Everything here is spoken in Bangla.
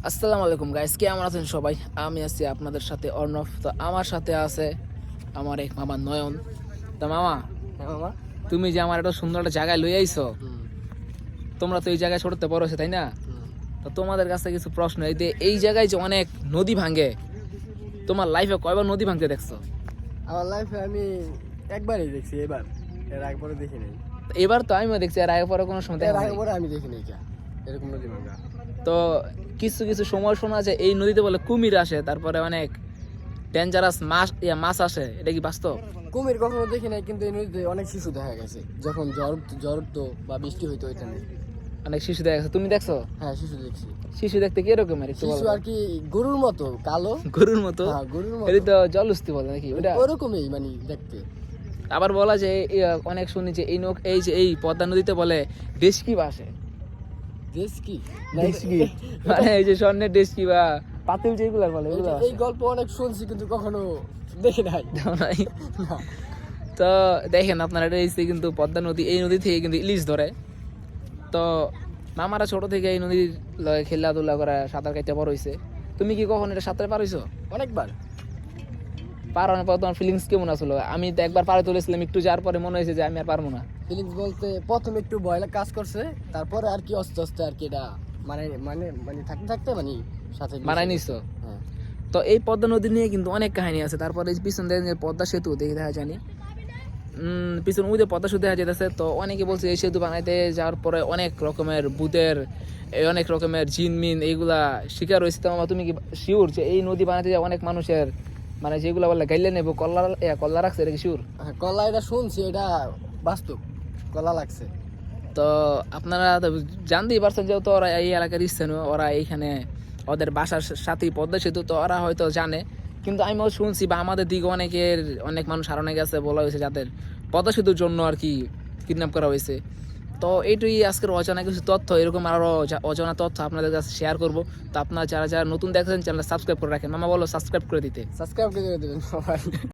আসসালামু আলাইকুম গাইস, কেমন আছেন সবাই? আমি আছি আপনাদের সাথে অর্ণব। তো আমার সাথে আছে আমার এক মামা নয়ন। তো মামা, হ্যাঁ মামা। তুমি যে আমার একটা সুন্দর একটা জায়গায় লই আইছো, তোমরা তো এই জায়গায় ছোটতে বড় হয়েছে তাই না? তো তোমাদের কাছে কিছু প্রশ্ন, এই জায়গায় যে অনেক নদী ভাঙে, তোমার লাইফে কয়বার নদী ভাঙতে দেখছো? আমার লাইফে আমি একবারই দেখছি, এর আগে পরে দেখি নাই। তো এবার তো আমিও দেখছি, আর আগে পরে কোনো সময় দেখা এর আগে নাই। পরে আমি দেখি নাই এরকম নদী ভাঙ্গা। তো কিছু কিছু সময় শোনা যায় এই নদীতে বলে কুমির আসে, তারপরে অনেক ডেঞ্জারাস মাছ আসে, এটা কি বাস্তব? কুমির কখনো দেখি নাই, কিন্তু এই নদীতে অনেক শিশু দেখা গেছে যখন জ্বর উঠতো বা বৃষ্টি হইতো ওইখানে। অনেক শিশু দেখা গেছে, তুমি দেখছো? হ্যাঁ, শিশু দেখছি। শিশু দেখতে কিরকম একটু শিশু বলো। আর কি গরুর মতো কালো। গরুর মতো? হ্যাঁ, গরুর মতো। এটা তো জলহস্তি বলে নাকি ওটা? ওরকমই মানে দেখতে। আবার বলা যে অনেক শুনি যে এই পদ্মা নদীতে বলে ডেস্কি ভাসে। দেশ কি মানে এই যে স্বর্ণের ডেস্কি বা পাতিল যেগুলো বলে এগুলো এই গল্প অনেক শুনছি, কিন্তু কখনো দেখি নাই। নাই। না। তো দেখেন আপনারা, এটা হচ্ছে কিন্তু পদ্মা নদী, এই নদী থেকে কিন্তু ইলিশ ধরে। তো মামারা ছোট থেকে এই নদীর লগে খেলাধুলা করা, সাঁতার কাটতে বড় হয়েছে। তুমি কি কখন এটা সাঁতারে পার হইছো? অনেকবার। পার হওয়ার পর তোমার ফিলিংস কেমন আসলো? আমি তো একবার পারে তুলেছিলাম, একটু যাওয়ার পরে মনে হয়েছে যে আমি আর পারবো না। ফিলিংস বলতে প্রথমে একটু ভয় কাজ করছে, তারপরে আর কি আস্তে আস্তে আর কি এটা মানে মানে মানে থাকতে থাকতে মানে সাথে মারাই নিছো? হ্যাঁ। তো এই পদ্মা নদী নিয়ে কিন্তু অনেক কাহিনী আছে। তারপরে এই পিছন দিয়ে যে পদ্মা সেতু দেখে দেখা জানি, পিছন ওই যে পদ্মা সেতু দেখা যেতেছে। তো অনেকে বলছে এই সেতু বানাইতে যাওয়ার পরে অনেক রকমের ভূতের, অনেক রকমের জিনমিন এইগুলা শিকার হয়েছে। তো মামা, তুমি কি শিওর যে এই নদী বানাইতে যায় অনেক মানুষের, মানে যেগুলা বলে গাইলে নেবো কল্লা রাখছে, এটা কি শিওর? হ্যাঁ, কলা এটা শুনছি, এটা বাস্তব কলা লাগছে। তো আপনারা তো জানতেই পারছেন, যেহেতু ওরা এই এলাকার স্থানীয়, ওরা এইখানে ওদের বাসার সাথেই পদ্মা সেতু, তো ওরা হয়তো জানে। কিন্তু আমিও শুনছি বা আমাদের দিকে অনেক মানুষ হারানো গেছে, বলা হয়েছে যাদের পদ্মা সেতুর জন্য আর কি কিডন্যাপ করা হয়েছে। তো এইটুই আজকের অজানা কিছু তথ্য, এরকম আরও অজানা তথ্য আপনাদের কাছে শেয়ার করবো। তো আপনারা যারা যারা নতুন দেখছেন, চ্যানেলটা সাবস্ক্রাইব করে রাখেন। মামা বলো সাবস্ক্রাইব করে দিতে। সাবস্ক্রাইব করে দেবেন সবাই।